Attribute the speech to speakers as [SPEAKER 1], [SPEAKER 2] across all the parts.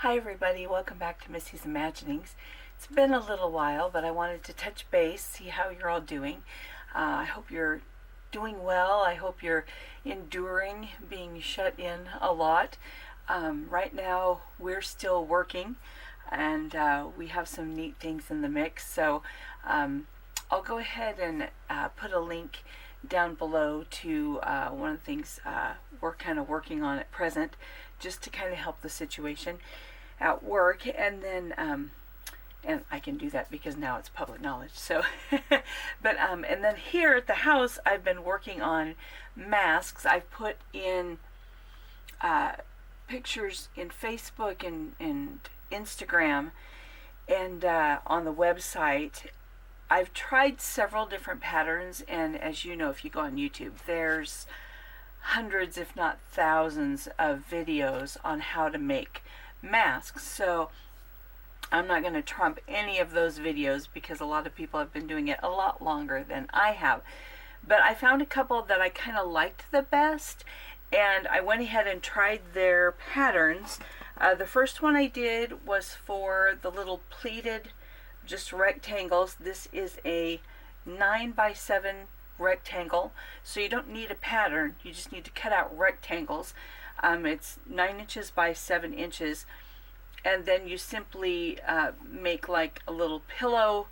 [SPEAKER 1] Hi everybody, welcome back to Missy's Imaginings. It's been a little while, but I wanted to touch base, see how you're all doing. I hope you're doing well. I hope you're enduring being shut in a lot. Right now we're still working and we have some neat things in the mix. So I'll go ahead and put a link down below to one of the things we're kind of working on at present, just to kind of help the situation at work. And then and I can do that because now it's public knowledge. So but and then here at the house I've been working on masks. I've put in pictures in Facebook and Instagram and on the website. I've tried several different patterns, and as you know, if you go on YouTube, there's hundreds if not thousands of videos on how to make masks. So I'm not going to trump any of those videos because a lot of people have been doing it a lot longer than I have. But I found a couple that I kind of liked the best, and I went ahead and tried their patterns. The first one I did was for the little pleated just rectangles. This is a 9x7 rectangle, so you don't need a pattern, you just need to cut out rectangles. It's 9 inches by 7 inches, and then you simply make like a little pillow,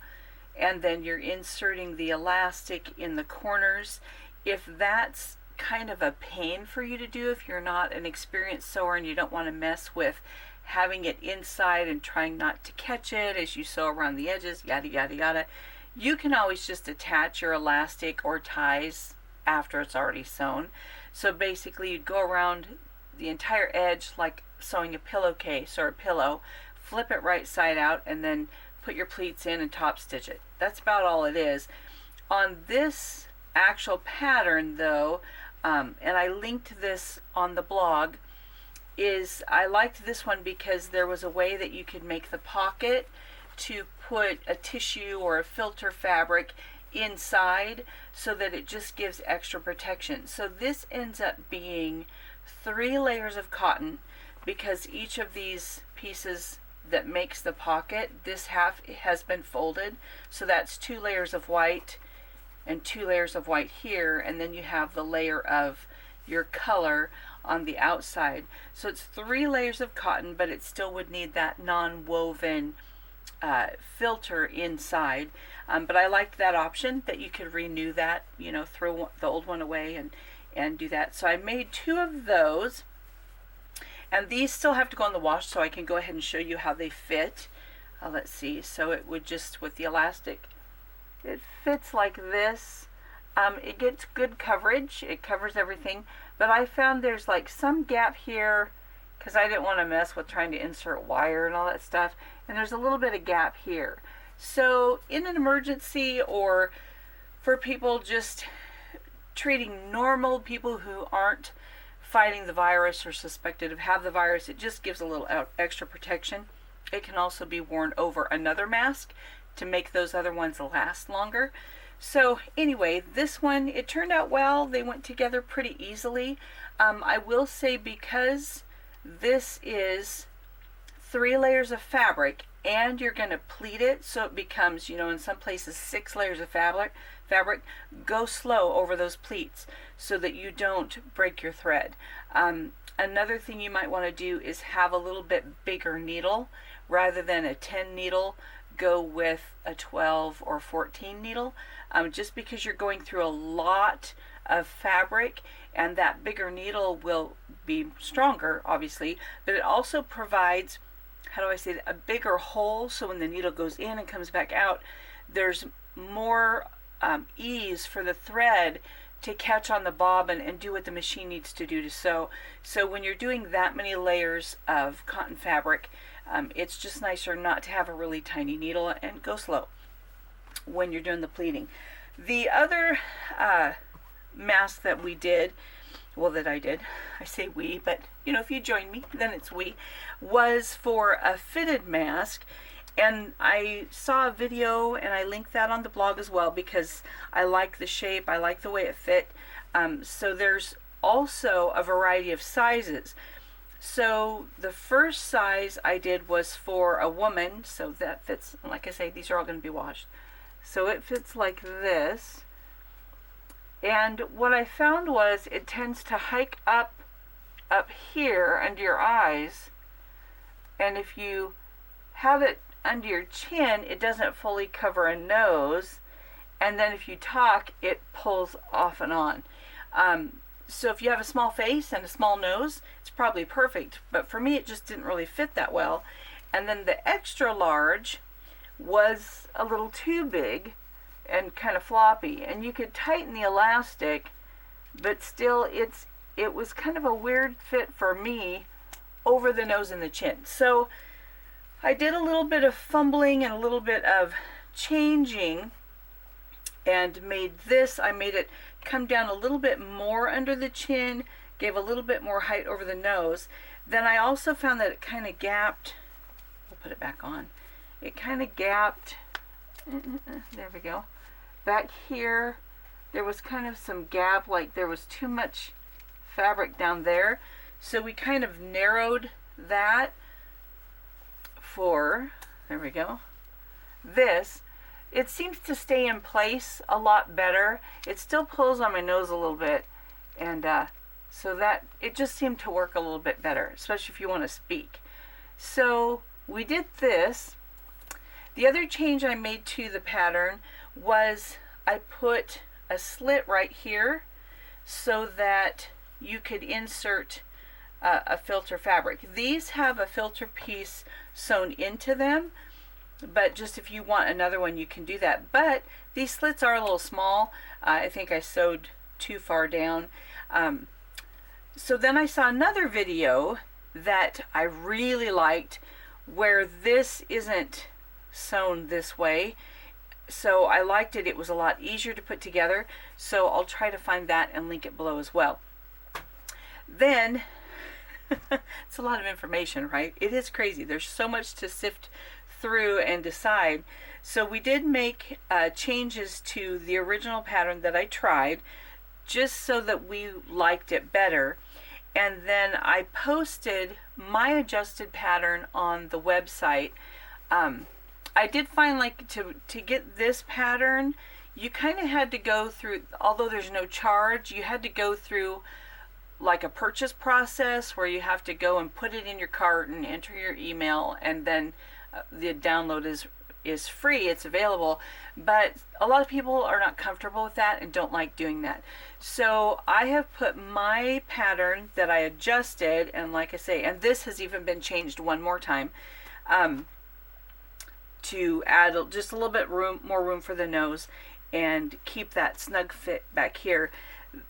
[SPEAKER 1] and then you're inserting the elastic in the corners. If that's kind of a pain for you to do, if you're not an experienced sewer and you don't want to mess with having it inside and trying not to catch it as you sew around the edges, yada yada yada, you can always just attach your elastic or ties after it's already sewn. So basically you'd go around the entire edge like sewing a pillowcase or a pillow, flip it right side out, and then put your pleats in and top stitch it. That's about all it is. On this actual pattern though, and I linked this on the blog, is I liked this one because there was a way that you could make the pocket to put a tissue or a filter fabric inside so that it just gives extra protection. So this ends up being 3 layers of cotton, because each of these pieces that makes the pocket, this half has been folded, so that's 2 layers of white and 2 layers of white here, and then you have the layer of your color on the outside. So it's 3 layers of cotton, but it still would need that non-woven filter inside. But I liked that option, that you could renew that, you know, throw the old one away and do that. So I made 2 of those, and these still have to go in the wash, so I can go ahead and show you how they fit. Let's see. So it would just, with the elastic, it fits like this. It gets good coverage, it covers everything, but I found there's like some gap here because I didn't want to mess with trying to insert wire and all that stuff, and there's a little bit of gap here. So in an emergency, or for people just treating normal people who aren't fighting the virus or suspected of have the virus, it just gives a little extra protection. It can also be worn over another mask to make those other ones last longer. So anyway, this one, it turned out well. They went together pretty easily. I will say, because this is 3 layers of fabric and you're going to pleat it, so it becomes, you know, in some places 6 layers of fabric, go slow over those pleats so that you don't break your thread. Another thing you might want to do is have a little bit bigger needle. Rather than a 10 needle, go with a 12 or 14 needle, just because you're going through a lot of fabric, and that bigger needle will be stronger, obviously, but it also provides, how do I say that, a bigger hole, so when the needle goes in and comes back out, there's more ease for the thread to catch on the bobbin and do what the machine needs to do to sew. So when you're doing that many layers of cotton fabric, it's just nicer not to have a really tiny needle, and go slow when you're doing the pleating. The other mask that we did, well, that I did, I say we, but you know, if you join me, then it's we, was for a fitted mask. And I saw a video, and I linked that on the blog as well, because I like the shape, I like the way it fit. So there's also a variety of sizes. So the first size I did was for a woman, so that fits, like I say, these are all going to be washed. So it fits like this. And what I found was it tends to hike up here under your eyes. And if you have it under your chin, it doesn't fully cover a nose. And then if you talk, it pulls off and on. So if you have a small face and a small nose, it's probably perfect. But for me, it just didn't really fit that well. And then the extra large was a little too big and kind of floppy. And you could tighten the elastic, but still it was kind of a weird fit for me over the nose and the chin. So I did a little bit of fumbling and a little bit of changing and made it come down a little bit more under the chin, gave a little bit more height over the nose. Then I also found that it kind of gapped, we'll put it back on, it kind of gapped, there we go, back here there was kind of some gap, like there was too much fabric down there. So we kind of narrowed that for, there we go, this. It seems to stay in place a lot better. It still pulls on my nose a little bit, and so that it just seemed to work a little bit better, especially if you want to speak. So we did this. The other change I made to the pattern was I put a slit right here so that you could insert a filter fabric. These have a filter piece sewn into them, but just if you want another one, you can do that. But these slits are a little small. I think I sewed too far down. So then I saw another video that I really liked where this isn't sewn this way. So I liked it. It was a lot easier to put together. So I'll try to find that and link it below as well. Then, it's a lot of information, right? It is crazy. There's so much to sift through and decide. So we did make changes to the original pattern that I tried, just so that we liked it better. And then I posted my adjusted pattern on the website. I did find, like, to get this pattern, you kind of had to go through, although there's no charge, you had to go through like a purchase process where you have to go and put it in your cart and enter your email, and then the download is free, it's available. But a lot of people are not comfortable with that and don't like doing that. So I have put my pattern that I adjusted, and like I say, and this has even been changed one more time, to add just a little bit more room for the nose and keep that snug fit back here.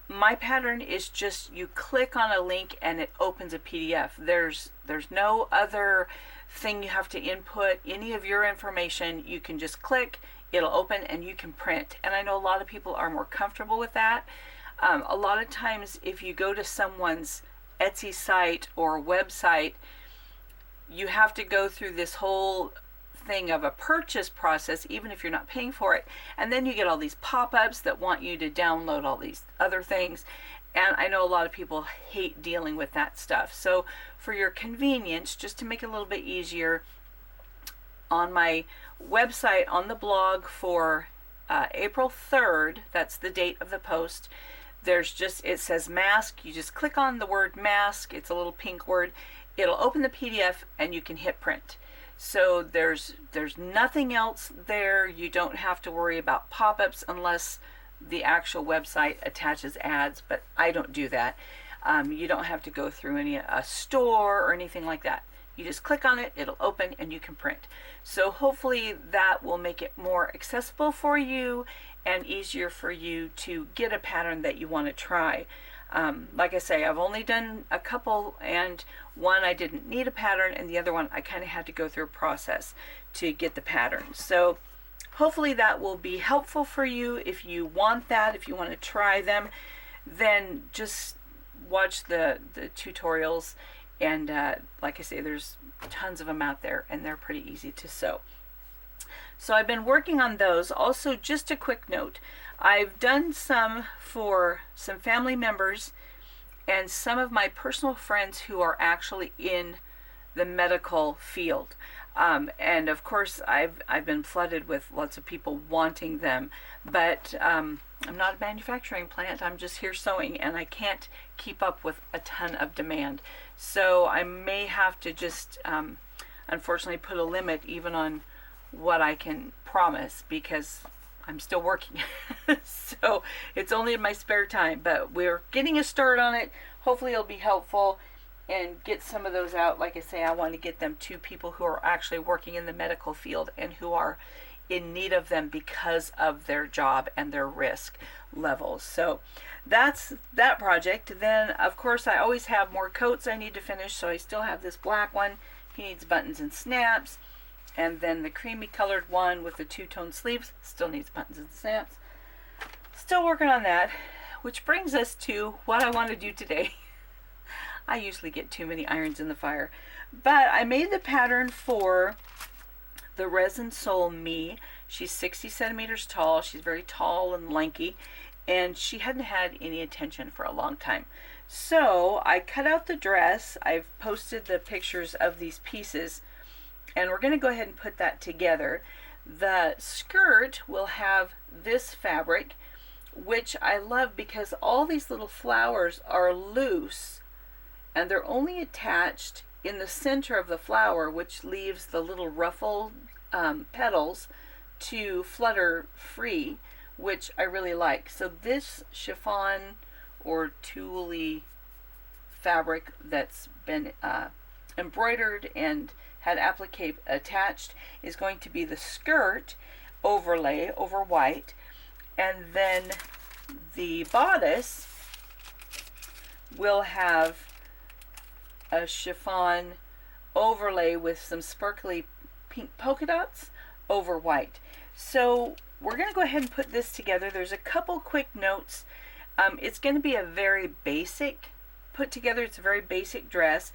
[SPEAKER 1] My pattern is just, you click on a link and it opens a PDF. There's no other thing you have to input any of your information. You can just click, it'll open, and you can print. And I know a lot of people are more comfortable with that. A lot of times if you go to someone's Etsy site or website, you have to go through this whole thing of a purchase process, even if you're not paying for it, and then you get all these pop-ups that want you to download all these other things, and I know a lot of people hate dealing with that stuff. So for your convenience, just to make it a little bit easier, on my website, on the blog for April 3rd, that's the date of the post, there's just, it says mask. You just click on the word mask, it's a little pink word, it'll open the PDF and you can hit print. So there's nothing else there. You don't have to worry about pop-ups unless the actual website attaches ads, but I don't do that. You don't have to go through a store or anything like that. You just click on it, it'll open, and you can print. So hopefully that will make it more accessible for you and easier for you to get a pattern that you want to try. Like I say, I've only done a couple, and one I didn't need a pattern, and the other one I kind of had to go through a process to get the pattern. So hopefully that will be helpful for you. If you want that, if you want to try them, then just watch the tutorials, and like I say, there's tons of them out there, and they're pretty easy to sew. So I've been working on those. Also, just a quick note, I've done some for some family members, and some of my personal friends who are actually in the medical field. And of course, I've been flooded with lots of people wanting them, but I'm not a manufacturing plant. I'm just here sewing, and I can't keep up with a ton of demand. So I may have to just unfortunately put a limit even on what I can promise, because I'm still working. So it's only in my spare time, but we're getting a start on it. Hopefully it'll be helpful and get some of those out. Like I say, I want to get them to people who are actually working in the medical field and who are in need of them because of their job and their risk levels. So that's that project. Then of course I always have more coats I need to finish, so I still have this black one. He needs buttons and snaps. And then the creamy colored one with the two-tone sleeves still needs buttons and snaps. Still working on that, which brings us to what I want to do today. I usually get too many irons in the fire, but I made the pattern for the Resinsoul Me. She's 60 centimeters tall. She's very tall and lanky, and she hadn't had any attention for a long time. So I cut out the dress. I've posted the pictures of these pieces, and we're going to go ahead and put that together. The skirt will have this fabric, which I love because all these little flowers are loose and they're only attached in the center of the flower, which leaves the little ruffled petals to flutter free, which I really like. So this chiffon or tulle fabric that's been embroidered and had applique attached is going to be the skirt overlay over white, and then the bodice will have a chiffon overlay with some sparkly pink polka dots over white. So we're going to go ahead and put this together. There's a couple quick notes. It's going to be a very basic put together. It's a very basic dress,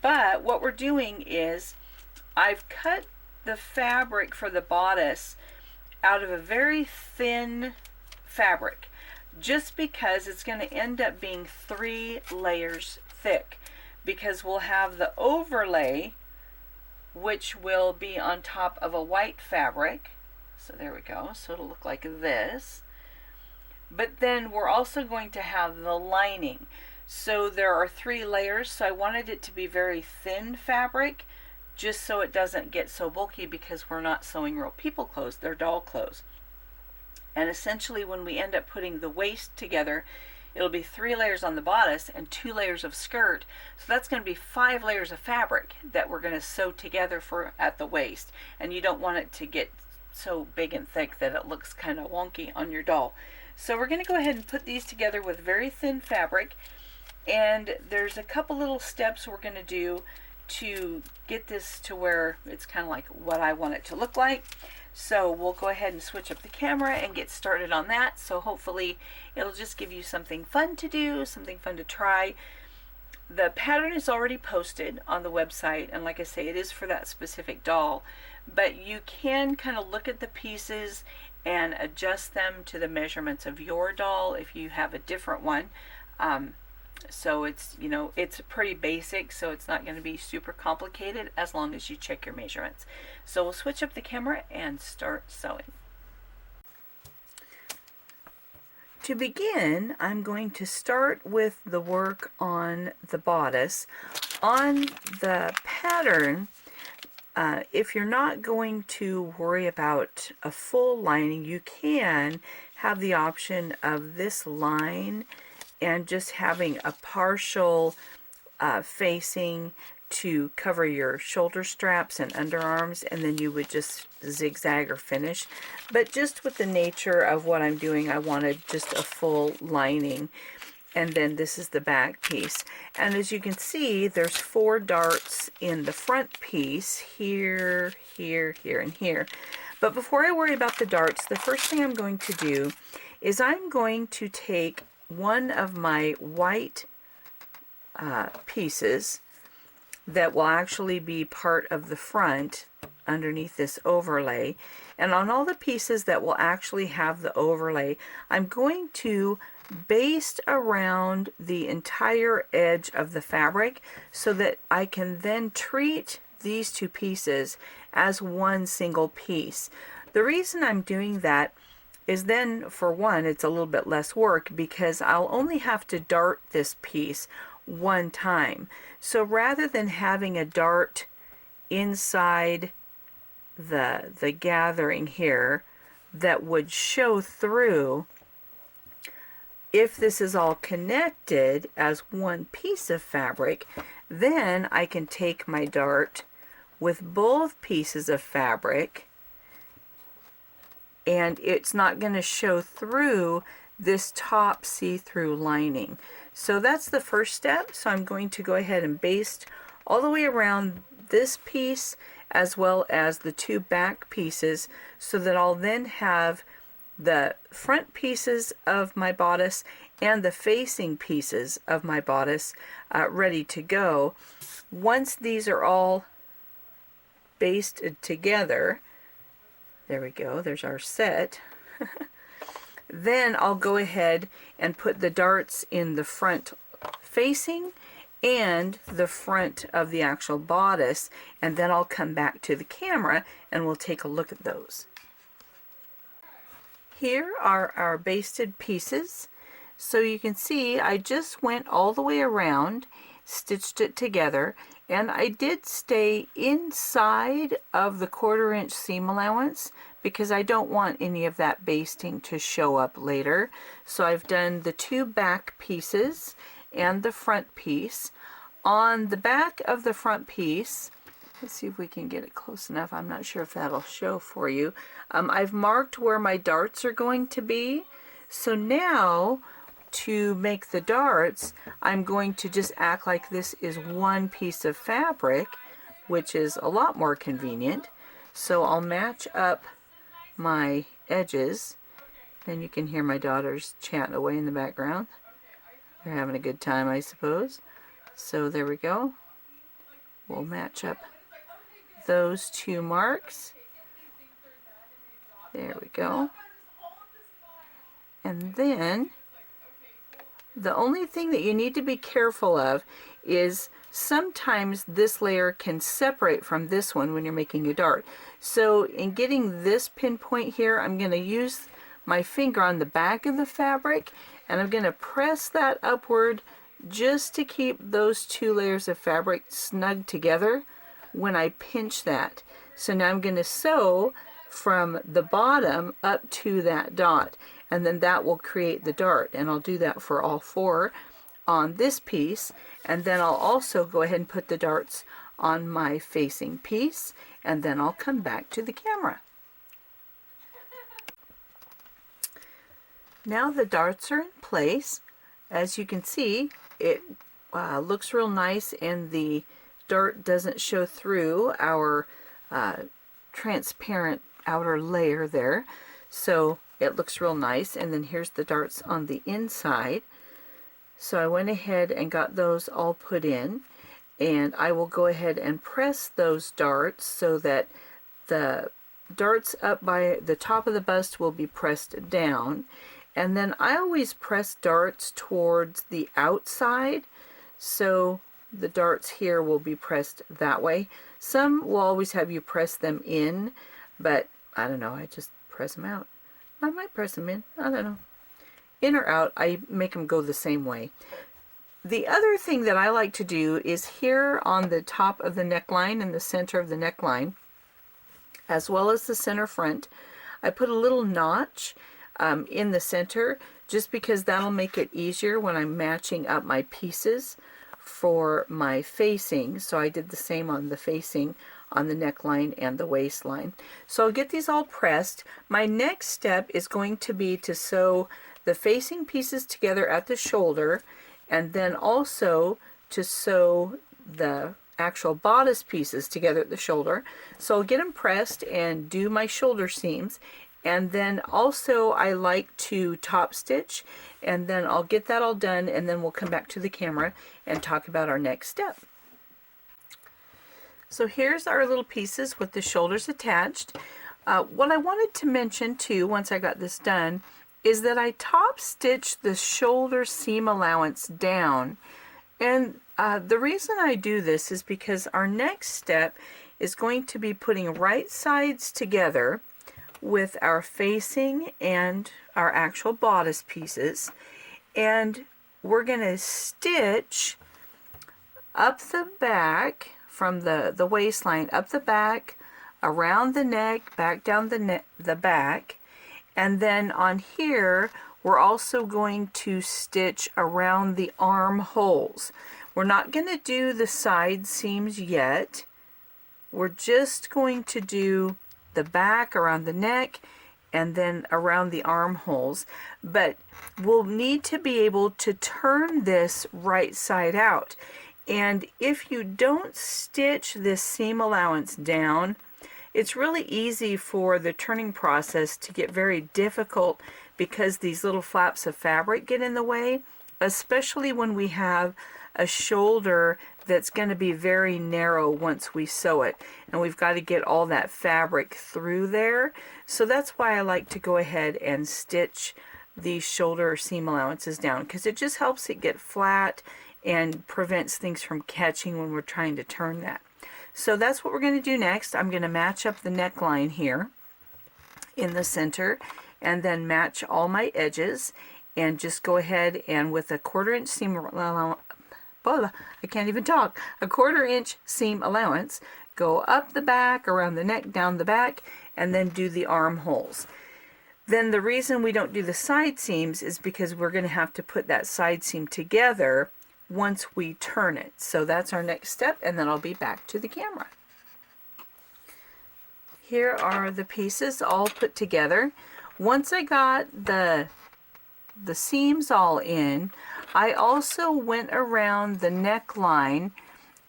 [SPEAKER 1] but what we're doing is I've cut the fabric for the bodice out of a very thin fabric, just because it's going to end up being 3 layers thick, because we'll have the overlay, which will be on top of a white fabric. So there we go. So it'll look like this. But then we're also going to have the lining. So there are 3 layers. So I wanted it to be very thin fabric, just so it doesn't get so bulky, because we're not sewing real people clothes, they're doll clothes. And essentially when we end up putting the waist together, it'll be 3 layers on the bodice and 2 layers of skirt. So that's going to be 5 layers of fabric that we're going to sew together for at the waist. And you don't want it to get so big and thick that it looks kind of wonky on your doll. So we're going to go ahead and put these together with very thin fabric. And there's a couple little steps we're going to do to get this to where it's kind of like what I want it to look like. So we'll go ahead and switch up the camera and get started on that. So hopefully it'll just give you something fun to do, something fun to try. The pattern is already posted on the website, and like I say, it is for that specific doll, but you can kind of look at the pieces and adjust them to the measurements of your doll if you have a different one. So it's, you know, it's pretty basic, so it's not going to be super complicated as long as you check your measurements. So we'll switch up the camera and start sewing. To begin, I'm going to start with the work on the bodice. On the pattern, if you're not going to worry about a full lining, you can have the option of this line and just having a partial facing to cover your shoulder straps and underarms, and then you would just zigzag or finish. But just with the nature of what I'm doing, I wanted just a full lining. And then this is the back piece. And as you can see, there's 4 darts in the front piece, here, here, here, and here. But before I worry about the darts, the first thing I'm going to do is I'm going to take one of my white pieces that will actually be part of the front underneath this overlay, and on all the pieces that will actually have the overlay, I'm going to baste around the entire edge of the fabric so that I can then treat these two pieces as one single piece. The reason I'm doing that is then, for one, it's a little bit less work because I'll only have to dart this piece one time. So rather than having a dart inside the gathering here that would show through, if this is all connected as one piece of fabric, then I can take my dart with both pieces of fabric and it's not going to show through this top see-through lining. So that's the first step. So I'm going to go ahead and baste all the way around this piece as well as the two back pieces so that I'll then have the front pieces of my bodice and the facing pieces of my bodice ready to go. Once these are all basted together, there we go, there's our set. Then I'll go ahead and put the darts in the front facing and the front of the actual bodice, and then I'll come back to the camera and we'll take a look at those. Here are our basted pieces. So you can see I just went all the way around, stitched it together, and I did stay inside of the 1/4 inch seam allowance because I don't want any of that basting to show up later. So I've done the two back pieces and the front piece. On the back of the front piece, let's see if we can get it close enough. I'm not sure if that'll show for you. I've marked where my darts are going to be. So now to make the darts, I'm going to just act like this is one piece of fabric, which is a lot more convenient. So I'll match up my edges, and you can hear my daughters chatting away in the background. They're having a good time, I suppose. So there we go. We'll match up those two marks. There we go. And then the only thing that you need to be careful of is sometimes this layer can separate from this one when you're making a dart. So in getting this pinpoint here, I'm going to use my finger on the back of the fabric and I'm going to press that upward just to keep those two layers of fabric snug together when I pinch that. So now I'm going to sew from the bottom up to that dot, and then that will create the dart, and I'll do that for all four on this piece, and then I'll also go ahead and put the darts on my facing piece, and then I'll come back to the camera. Now the darts are in place. As you can see, it looks real nice and the dart doesn't show through our transparent outer layer there. So it looks real nice. And then here's the darts on the inside. So I went ahead and got those all put in, and I will go ahead and press those darts so that the darts up by the top of the bust will be pressed down. And then I always press darts towards the outside, so the darts here will be pressed that way. Some will always have you press them in, but I don't know, I just press them out. I might press them in, I don't know. In or out, I make them go the same way. The other thing that I like to do is here on the top of the neckline and the center of the neckline, as well as the center front, I put a little notch in the center, just because that'll make it easier when I'm matching up my pieces for my facing. So I did the same on the facing, on the neckline and the waistline. So I'll get these all pressed. My next step is going to be to sew the facing pieces together at the shoulder, and then also to sew the actual bodice pieces together at the shoulder. So I'll get them pressed and do my shoulder seams. And then also I like to top stitch, and then I'll get that all done, and then we'll come back to the camera and talk about our next step. So here's our little pieces with the shoulders attached. What I wanted to mention too, once I got this done, is that I top stitch the shoulder seam allowance down. And the reason I do this is because our next step is going to be putting right sides together with our facing and our actual bodice pieces. And we're going to stitch up the back from the waistline, up the back, around the neck, back down the back. And then on here, we're also going to stitch around the armholes. We're not going to do the side seams yet. We're just going to do the back around the neck and then around the armholes. But we'll need to be able to turn this right side out. And if you don't stitch this seam allowance down, it's really easy for the turning process to get very difficult because these little flaps of fabric get in the way, especially when we have a shoulder that's going to be very narrow once we sew it. And we've got to get all that fabric through there. So that's why I like to go ahead and stitch these shoulder seam allowances down, because it just helps it get flat and prevents things from catching when we're trying to turn that. So that's what we're going to do next. I'm going to match up the neckline here in the center and then match all my edges and just go ahead and with a 1/4 inch seam allowance, I can't even talk, a 1/4 inch seam allowance, go up the back, around the neck, down the back, and then do the armholes. Then the reason we don't do the side seams is because we're going to have to put that side seam together once we turn it. So that's our next step, and then I'll be back to the camera. Here are the pieces all put together. Once I got the seams all in, I also went around the neckline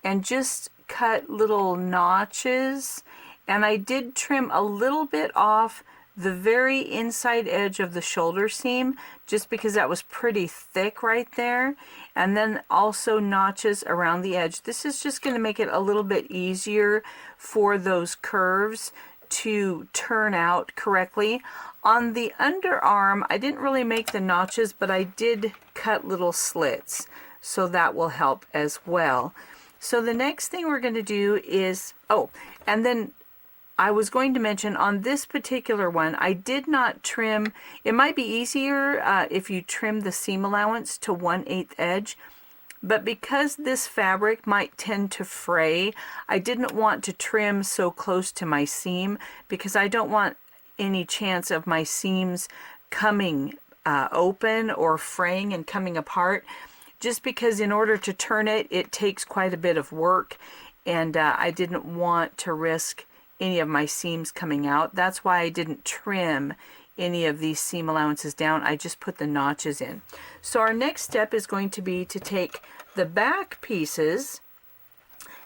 [SPEAKER 1] and just cut little notches, and I did trim a little bit off the very inside edge of the shoulder seam just because that was pretty thick right there, and then also notches around the edge. This is just going to make it a little bit easier for those curves to turn out correctly. On the underarm, I didn't really make the notches, but I did cut little slits, so that will help as well. So the next thing we're going to do is, and then I was going to mention on this particular one, I did not trim. It might be easier if you trim the seam allowance to 1/8 edge, but because this fabric might tend to fray, I didn't want to trim so close to my seam because I don't want any chance of my seams coming open or fraying and coming apart, just because in order to turn it, it takes quite a bit of work, and I didn't want to risk any of my seams coming out. That's why I didn't trim any of these seam allowances down. I just put the notches in. So our next step is going to be to take the back pieces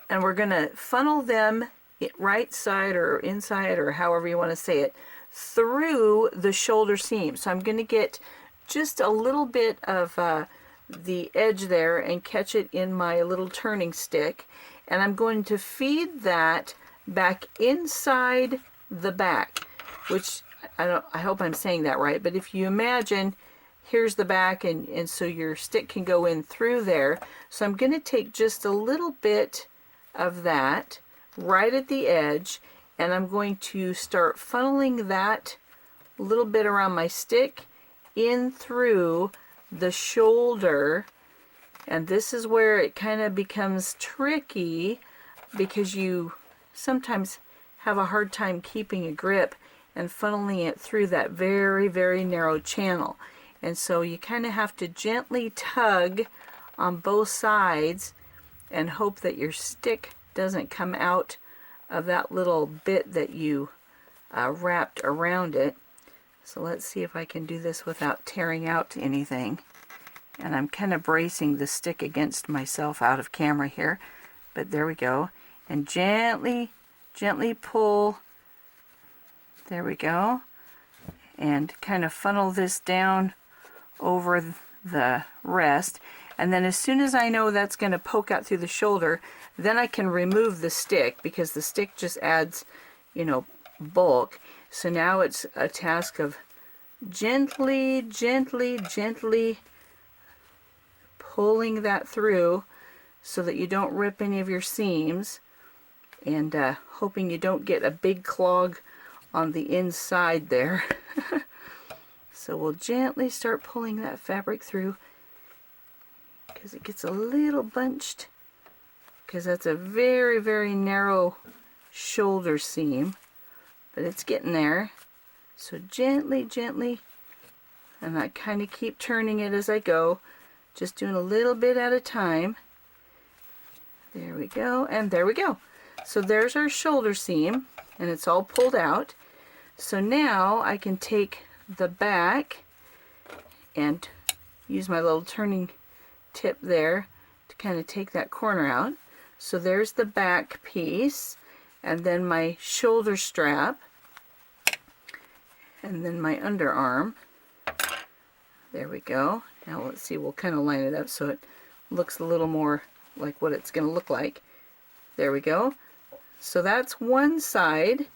[SPEAKER 1] and we're going to funnel them right side or inside or however you want to say it through the shoulder seam. So I'm going to get just a little bit of the edge there and catch it in my little turning stick, and I'm going to feed that back inside the back, which I hope I'm saying that right, but if you imagine, here's the back, and so your stick can go in through there. So I'm going to take just a little bit of that right at the edge, and I'm going to start funneling that little bit around my stick in through the shoulder. And this is where it kind of becomes tricky because you sometimes have a hard time keeping a grip and funneling it through that very, very narrow channel. And so you kind of have to gently tug on both sides and hope that your stick doesn't come out of that little bit that you wrapped around it. So let's see if I can do this without tearing out anything. And I'm kind of bracing the stick against myself out of camera here, but there we go. And gently pull, there we go, and kind of funnel this down over the rest. And then as soon as I know that's going to poke out through the shoulder, then I can remove the stick because the stick just adds, bulk. So now it's a task of gently, gently, gently pulling that through so that you don't rip any of your seams, and hoping you don't get a big clog on the inside there. So we'll gently start pulling that fabric through because it gets a little bunched, because that's a very, very narrow shoulder seam, but it's getting there. So gently, gently, and I kind of keep turning it as I go, just doing a little bit at a time. There we go, and there we go. So there's our shoulder seam, and it's all pulled out. So now I can take the back and use my little turning tip there to kind of take that corner out. So there's the back piece, and then my shoulder strap, and then my underarm. There we go. Now let's see, we'll kind of line it up so it looks a little more like what it's going to look like. There we go. So that's one side,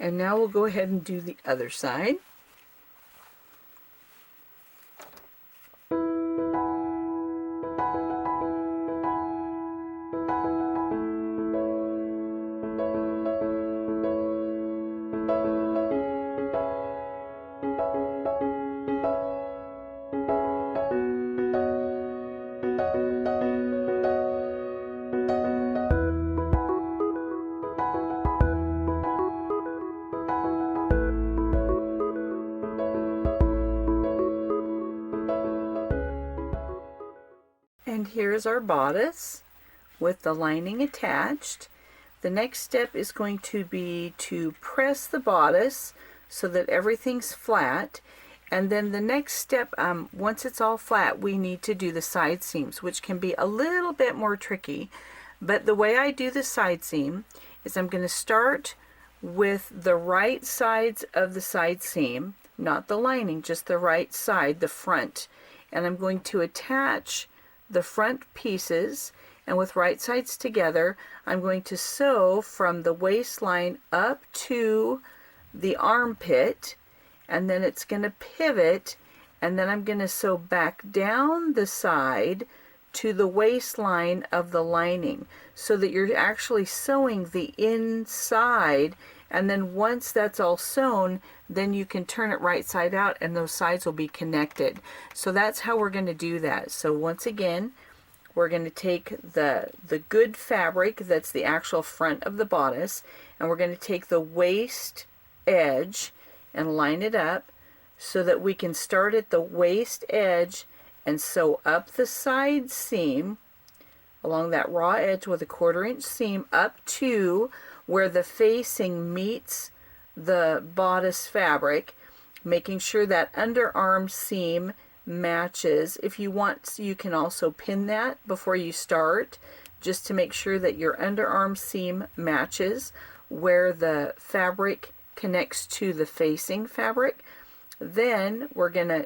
[SPEAKER 1] and now we'll go ahead and do the other side. And here's our bodice with the lining attached. The next step is going to be to press the bodice so that everything's flat. And then the next step, once it's all flat, we need to do the side seams, which can be a little bit more tricky. But the way I do the side seam is I'm going to start with the right sides of the side seam, not the lining, just the right side, the front. And I'm going to attach the front pieces, and with right sides together, I'm going to sew from the waistline up to the armpit, and then it's going to pivot, and then I'm going to sew back down the side to the waistline of the lining, so that you're actually sewing the inside. And then once that's all sewn, then you can turn it right side out and those sides will be connected. So that's how we're going to do that. So once again, we're going to take the good fabric that's the actual front of the bodice, and we're going to take the waist edge and line it up so that we can start at the waist edge and sew up the side seam along that raw edge with a 1/4 inch seam up to where the facing meets the bodice fabric, making sure that underarm seam matches. If you want, you can also pin that before you start, just to make sure that your underarm seam matches where the fabric connects to the facing fabric. Then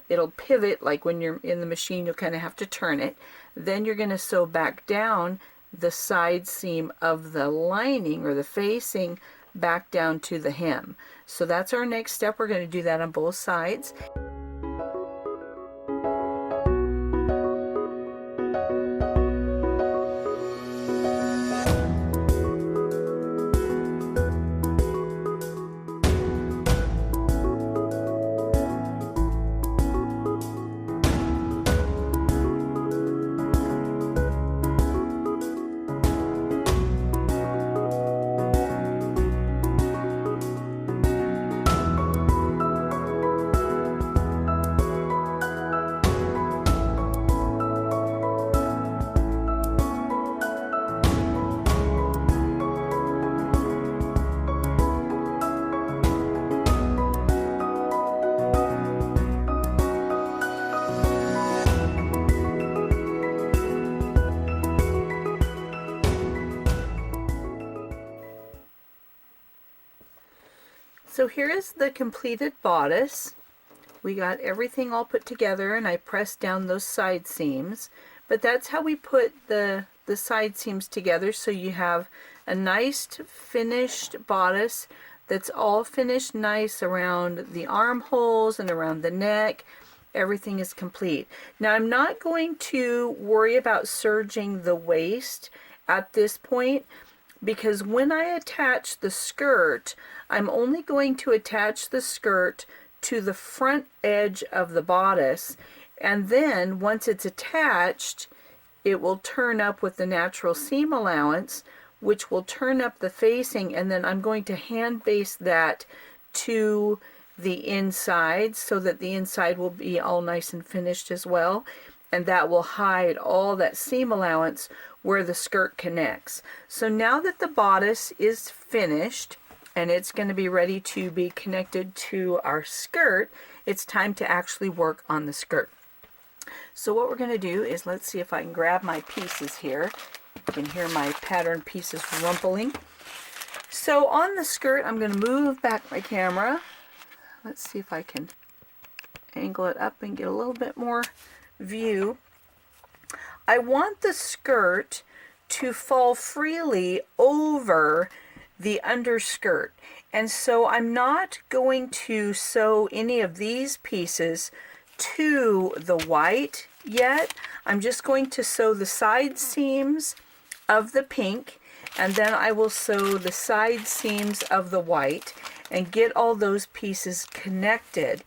[SPEAKER 1] it'll pivot, like when you're in the machine, you'll kind of have to turn it. Then you're going to sew back down the side seam of the lining or the facing back down to the hem. So that's our next step. We're going to do that on both sides. So here is the completed bodice. We got everything all put together, and I pressed down those side seams. But that's how we put the side seams together, so you have a nice finished bodice that's all finished nice around the armholes and around the neck. Everything is complete. Now I'm not going to worry about serging the waist at this point, because when I attach the skirt, I'm only going to attach the skirt to the front edge of the bodice, and then once it's attached, it will turn up with the natural seam allowance, which will turn up the facing, and then I'm going to hand baste that to the inside so that the inside will be all nice and finished as well, and that will hide all that seam allowance where the skirt connects. So now that the bodice is finished and it's going to be ready to be connected to our skirt, it's time to actually work on the skirt. So what we're going to do is, let's see if I can grab my pieces here. You can hear my pattern pieces rumpling. So on the skirt, I'm going to move back my camera. Let's see if I can angle it up and get a little bit more view. I want the skirt to fall freely over the underskirt, and so I'm not going to sew any of these pieces to the white yet. I'm just going to sew the side seams of the pink, and then I will sew the side seams of the white and get all those pieces connected,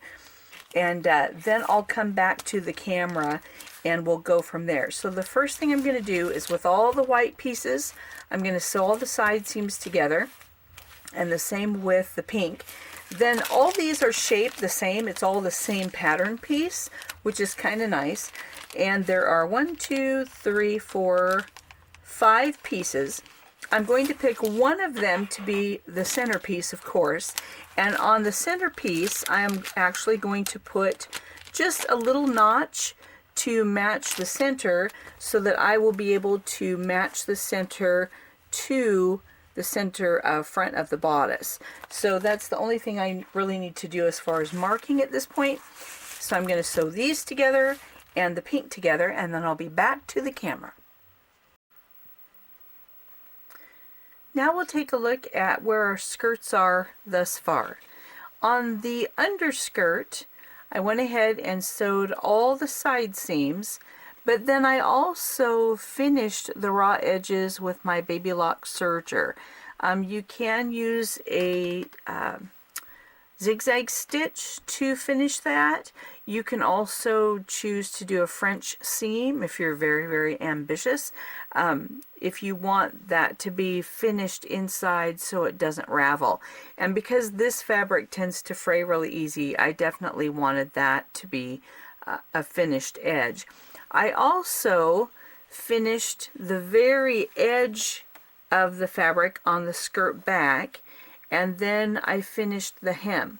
[SPEAKER 1] and then I'll come back to the camera and we'll go from there. So the first thing I'm going to do is, with all the white pieces, I'm going to sew all the side seams together, and the same with the pink. Then all these are shaped the same. It's all the same pattern piece, which is kind of nice. And there are 1, 2, 3, 4, 5 pieces. I'm going to pick one of them to be the centerpiece, of course. And on the centerpiece, I'm actually going to put just a little notch to match the center, so that I will be able to match the center to the center front of the bodice. So that's the only thing I really need to do as far as marking at this point. So I'm going to sew these together and the pink together, and then I'll be back to the camera. Now we'll take a look at where our skirts are thus far. On the underskirt, I went ahead and sewed all the side seams, but then I also finished the raw edges with my baby lock serger. You can use a zigzag stitch to finish that. You can also choose to do a French seam if you're very, very ambitious. If you want that to be finished inside so it doesn't ravel. And because this fabric tends to fray really easy, I definitely wanted that to be a finished edge. I also finished the very edge of the fabric on the skirt back, and then I finished the hem.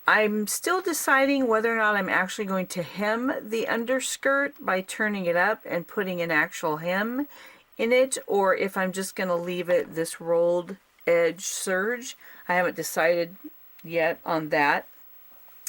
[SPEAKER 1] I'm still deciding whether or not I'm actually going to hem the underskirt by turning it up and putting an actual hem in it, or if I'm just going to leave it this rolled edge serge. I haven't decided yet on that,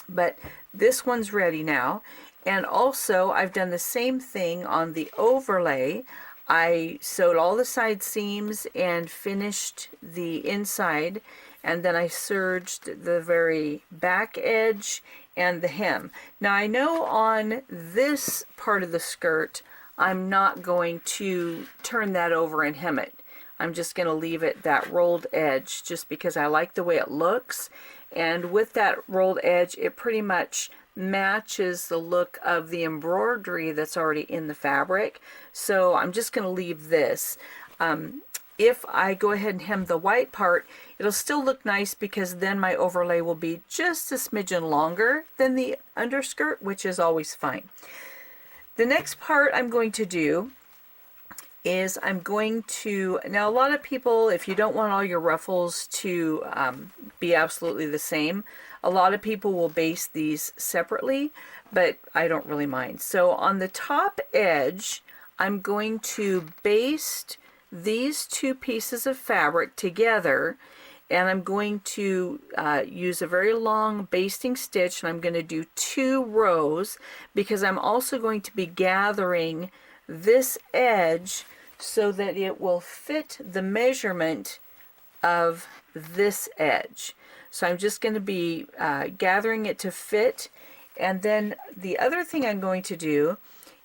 [SPEAKER 1] but this one's ready now. And also I've done the same thing on the overlay. I sewed all the side seams and finished the inside, and then I serged the very back edge and the hem. Now I know on this part of the skirt I'm not going to turn that over and hem it. I'm just going to leave it that rolled edge just because I like the way it looks, and with that rolled edge it pretty much matches the look of the embroidery that's already in the fabric. So I'm just going to leave this. If I go ahead and hem the white part, it'll still look nice because then my overlay will be just a smidgen longer than the underskirt, which is always fine. The next part I'm going to do is I'm going to, now a lot of people, if you don't want all your ruffles to be absolutely the same, a lot of people will baste these separately, but I don't really mind. So on the top edge, I'm going to baste these two pieces of fabric together, and I'm going to use a very long basting stitch, and I'm going to do 2 rows because I'm also going to be gathering this edge so that it will fit the measurement of this edge. So I'm just going to be gathering it to fit. And then the other thing I'm going to do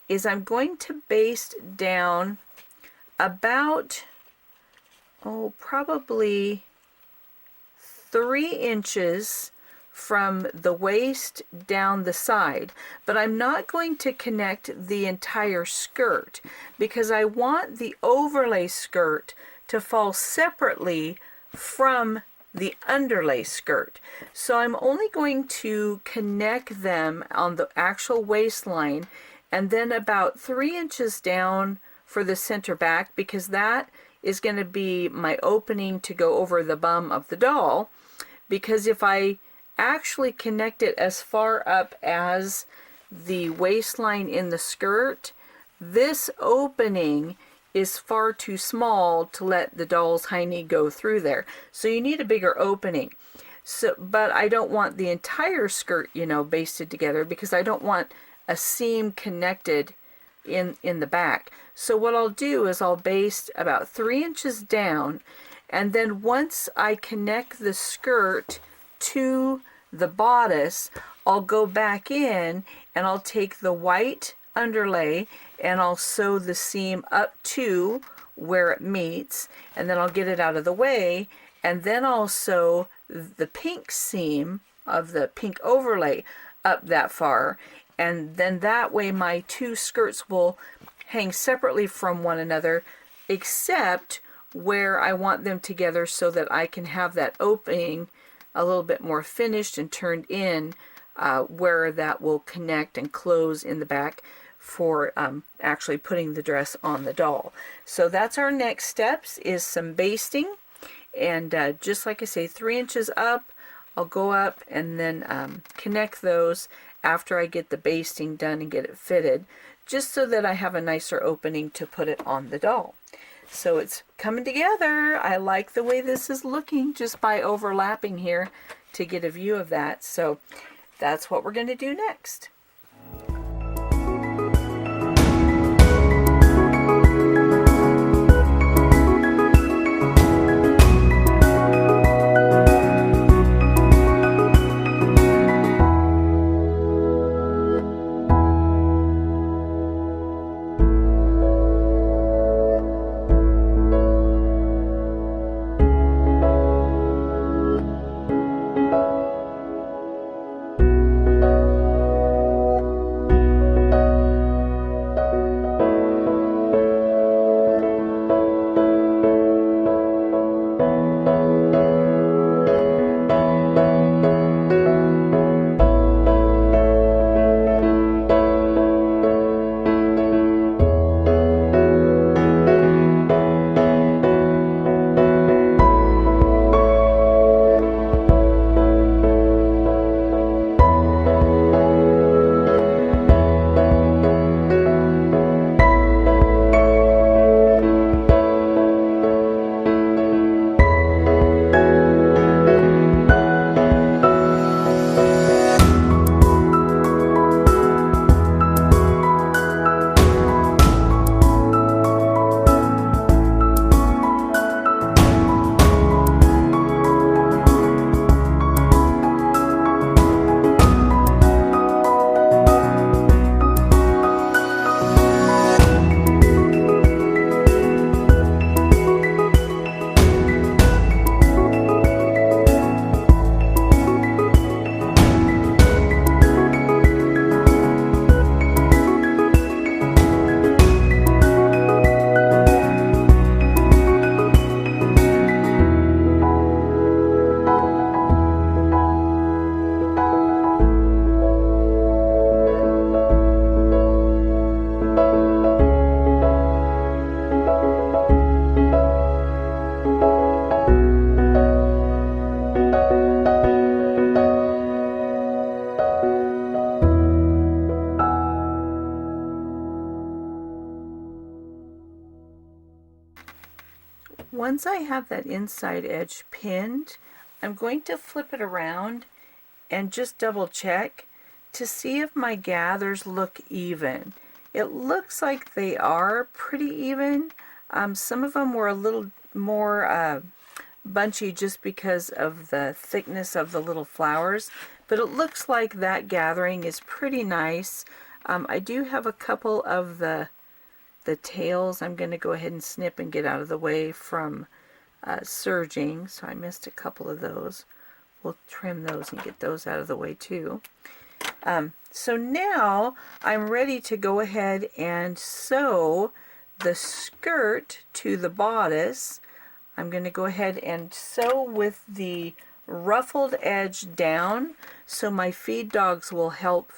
[SPEAKER 1] is I'm going to baste down about, probably 3 inches from the waist down the side, but I'm not going to connect the entire skirt because I want the overlay skirt to fall separately from the underlay skirt. So I'm only going to connect them on the actual waistline and then about 3 inches down for the center back, because that is going to be my opening to go over the bum of the doll. Because if I actually connect it as far up as the waistline in the skirt, this opening is far too small to let the doll's high knee go through there. So you need a bigger opening. So, but I don't want the entire skirt, basted together, because I don't want a seam connected in the back. So what I'll do is I'll baste about 3 inches down, and then once I connect the skirt to the bodice, I'll go back in and I'll take the white underlay and I'll sew the seam up to where it meets, and then I'll get it out of the way, and then I'll sew the pink seam of the pink overlay up that far, and then that way my two skirts will hang separately from one another, except where I want them together so that I can have that opening a little bit more finished and turned in, where that will connect and close in the back for actually putting the dress on the doll. So that's our next steps, is some basting, and just like I say, 3 inches up, I'll go up and then connect those after I get the basting done and get it fitted, just so that I have a nicer opening to put it on the doll. So it's coming together. I like the way this is looking just by overlapping here to get a view of that. So that's what we're going to do next. Once I have that inside edge pinned, I'm going to flip it around and just double check to see if my gathers look even. It looks like they are pretty even. Some of them were a little more bunchy just because of the thickness of the little flowers, but it looks like that gathering is pretty nice. I do have a couple of the tails I'm going to go ahead and snip and get out of the way from surging, so I missed a couple of those. We'll trim those and get those out of the way too. So now I'm ready to go ahead and sew the skirt to the bodice. I'm going to go ahead and sew with the ruffled edge down, so my feed dogs will help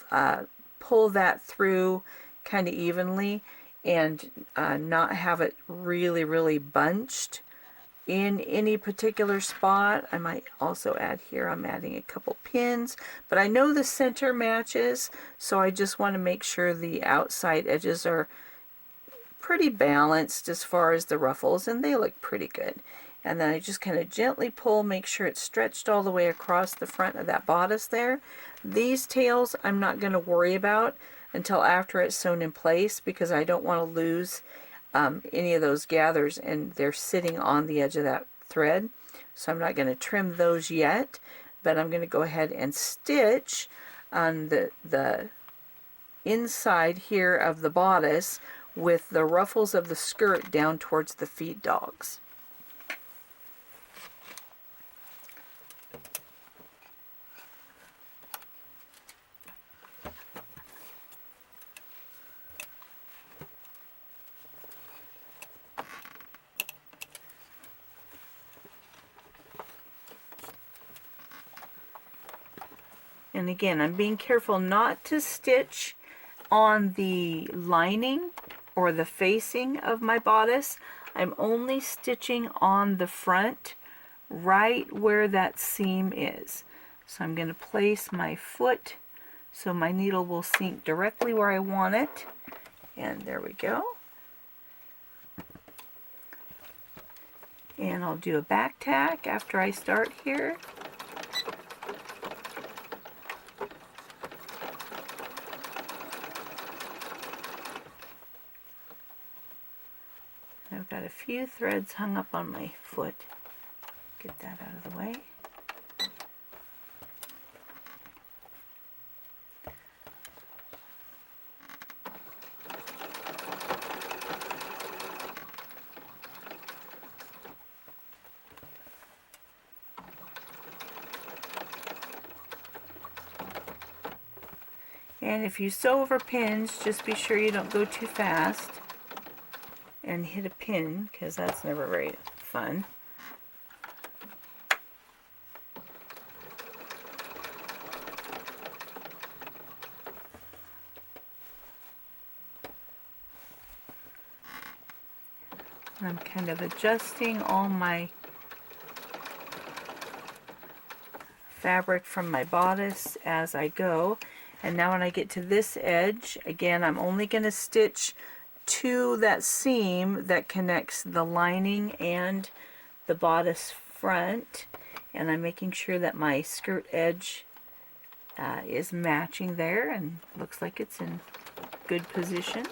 [SPEAKER 1] pull that through kind of evenly and not have it really bunched in any particular spot. I might also add here, I'm adding a couple pins, but I know the center matches, so I just want to make sure the outside edges are pretty balanced as far as the ruffles, and they look pretty good. And then I just kind of gently pull, make sure it's stretched all the way across the front of that bodice there. These tails I'm not going to worry about until after it's sewn in place, because I don't want to lose any of those gathers, and they're sitting on the edge of that thread. So I'm not going to trim those yet, but I'm going to go ahead and stitch on the inside here of the bodice with the ruffles of the skirt down towards the feed dogs. And again, I'm being careful not to stitch on the lining or the facing of my bodice. I'm only stitching on the front, right where that seam is. So I'm going to place my foot so my needle will sink directly where I want it. And there we go. And I'll do a back tack after I start here. I've got a few threads hung up on my foot. Get that out of the way. And if you sew over pins, just be sure you don't go too fast and hit a pin, because that's never very fun. I'm kind of adjusting all my fabric from my bodice as I go. And now when I get to this edge, again, I'm only going to stitch to that seam that connects the lining and the bodice front, and I'm making sure that my skirt edge is matching there and looks like it's in good position.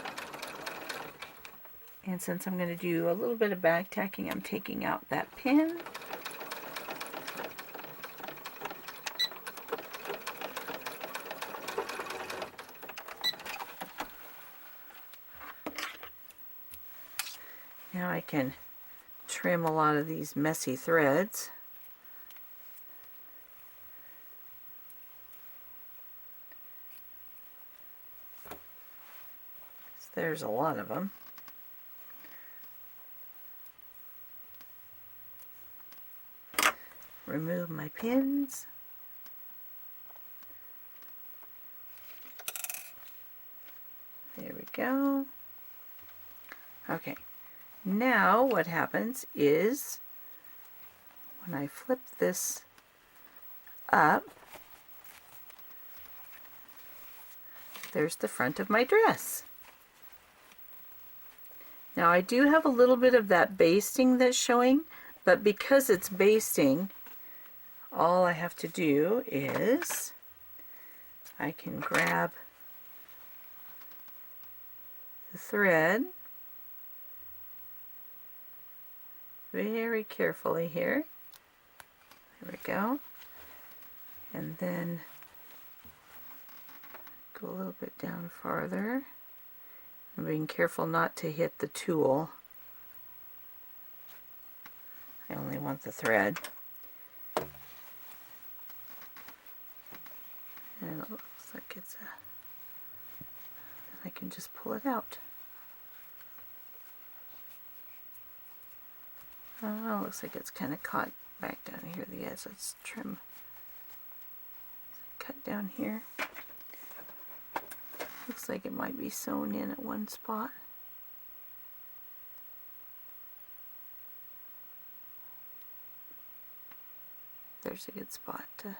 [SPEAKER 1] And since I'm going to do a little bit of back tacking, I'm taking out that pin. Now I can trim a lot of these messy threads. There's a lot of them. Remove my pins. There we go. Okay. Now what happens is when I flip this up, there's the front of my dress. Now I do have a little bit of that basting that's showing, but because it's basting, all I have to do is I can grab the thread very carefully here go. And then go a little bit down farther. I'm being careful not to hit the tool. I only want the thread. And it looks like it's a... I can just pull it out. Oh, it looks like it's kind of caught back down here, the edge. Let's trim, cut down here. Looks like it might be sewn in at one spot. There's a good spot to...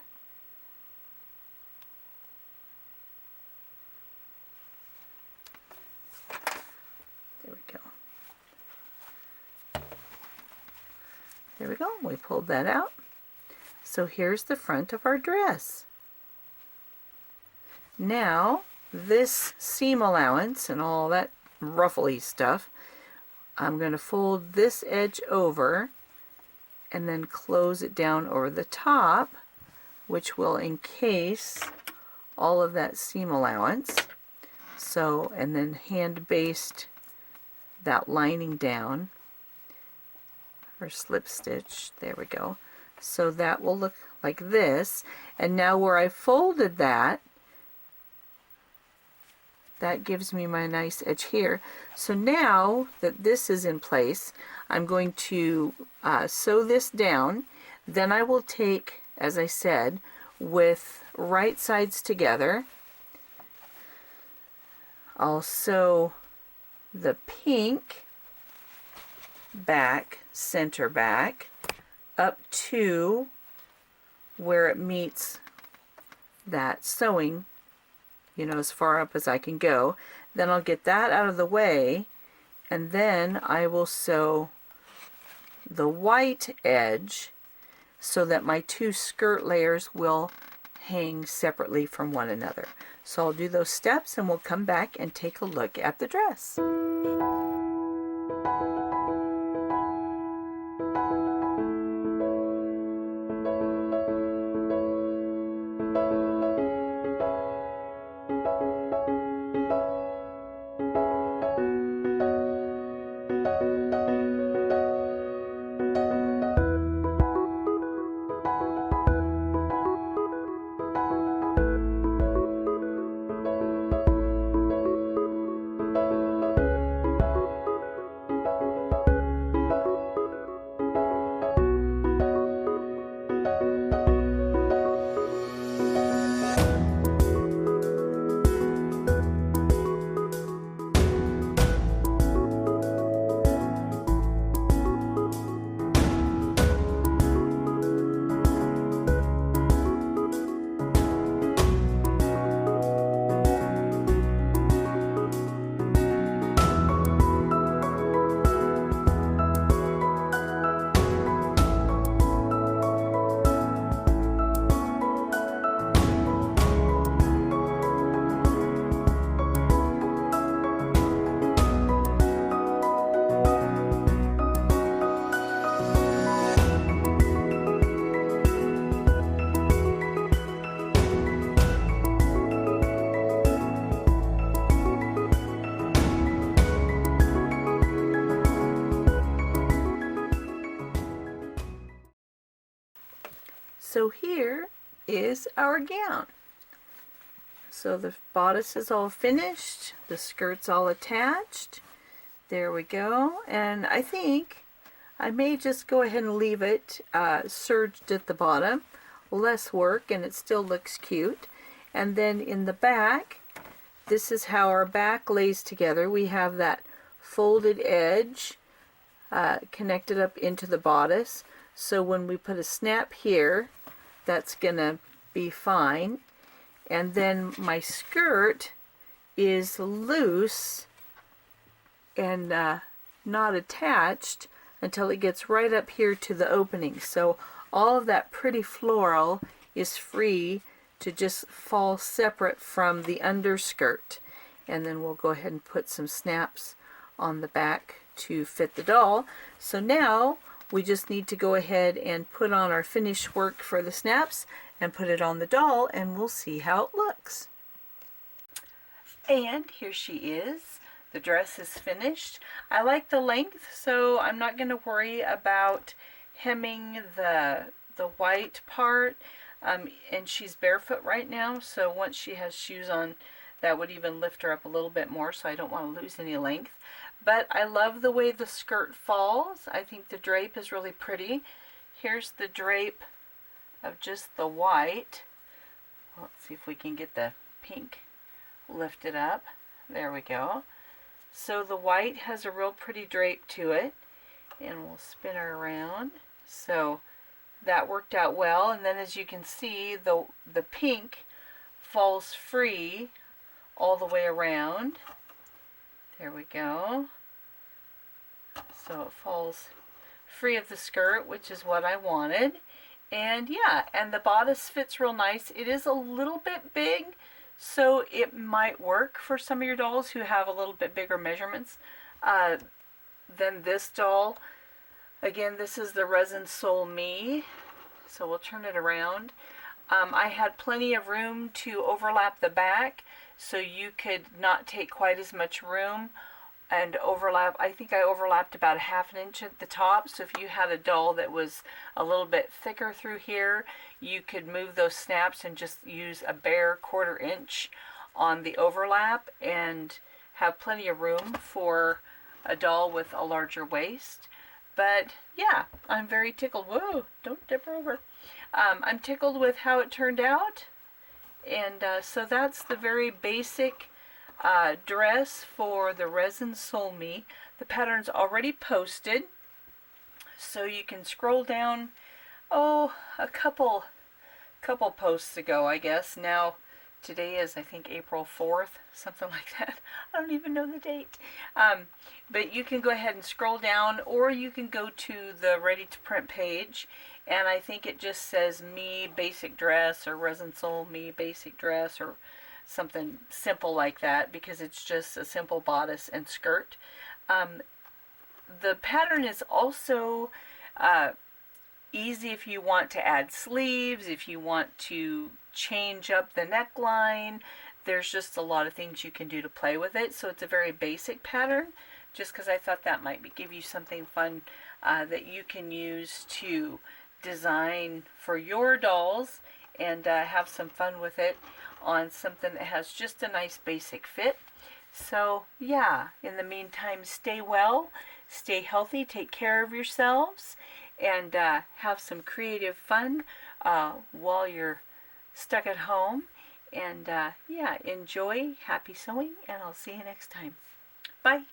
[SPEAKER 1] There we go. There we go. We pulled that out. So here's the front of our dress. Now, this seam allowance and all that ruffly stuff, I'm going to fold this edge over and then close it down over the top, which will encase all of that seam allowance. So, and then hand baste that lining down, or slip stitch, there we go. So that will look like this. And now where I folded that, that gives me my nice edge here. So now that this is in place, I'm going to sew this down. Then I will take, as I said, with right sides together, I'll sew the pink back, center back, up to where it meets that sewing, you know, as far up as I can go. Then I'll get that out of the way, and then I will sew the white edge so that my two skirt layers will hang separately from one another. So I'll do those steps and we'll come back and take a look at the dress. So here is our gown. So the bodice is all finished, the skirt's all attached. There we go. And I think I may just go ahead and leave it serged at the bottom. Less work, and it still looks cute. And then in the back, this is how our back lays together. We have that folded edge connected up into the bodice. So when we put a snap here, that's gonna be fine. And then my skirt is loose and not attached until it gets right up here to the opening. So all of that pretty floral is free to just fall separate from the underskirt. And then we'll go ahead and put some snaps on the back to fit the doll. So now We just need to go ahead and put on our finished work for the snaps and put it on the doll, and we'll see how it looks. And here she is. The dress is finished. I like the length, so I'm not going to worry about hemming the white part. And she's barefoot right now, so once she has shoes on, that would even lift her up a little bit more, so I don't want to lose any length. But I love the way the skirt falls. I think the drape is really pretty. Here's the drape of just the white. Let's see if we can get the pink lifted up. There we go. So the white has a real pretty drape to it, and we'll spin her around. So that worked out well, and then as you can see, the pink falls free all the way around. There we go. So it falls free of the skirt, which is what I wanted. And yeah, and the bodice fits real nice. It is a little bit big, so it might work for some of your dolls who have a little bit bigger measurements than this doll. Again, this is the Resinsoul Me, so we'll turn it around. I had plenty of room to overlap the back, so you could not take quite as much room and overlap. I think I overlapped about 1/2 inch at the top, so if you had a doll that was a little bit thicker through here, you could move those snaps and just use a bare 1/4 inch on the overlap and have plenty of room for a doll with a larger waist. But yeah, I'm very tickled. Whoa, don't tip her over. I'm tickled with how it turned out. And so that's the very basic dress for the Resinsoul Me. The pattern's already posted, so you can scroll down, a couple posts ago, I guess. Now today is, I think, April 4th, something like that. I don't even know the date. But you can go ahead and scroll down, or you can go to the ready to print page, and I think it just says Me Basic Dress or Resinsoul Me Basic Dress or something simple like that, because it's just a simple bodice and skirt. The pattern is also easy if you want to add sleeves, if you want to change up the neckline. There's just a lot of things you can do to play with it. So it's a very basic pattern, just because I thought that might give you something fun that you can use to design for your dolls and have some fun with it on something that has just a nice basic fit. So yeah, in the meantime, stay well, stay healthy, take care of yourselves, and have some creative fun while you're stuck at home. And yeah, enjoy, happy sewing, and I'll see you next time. Bye.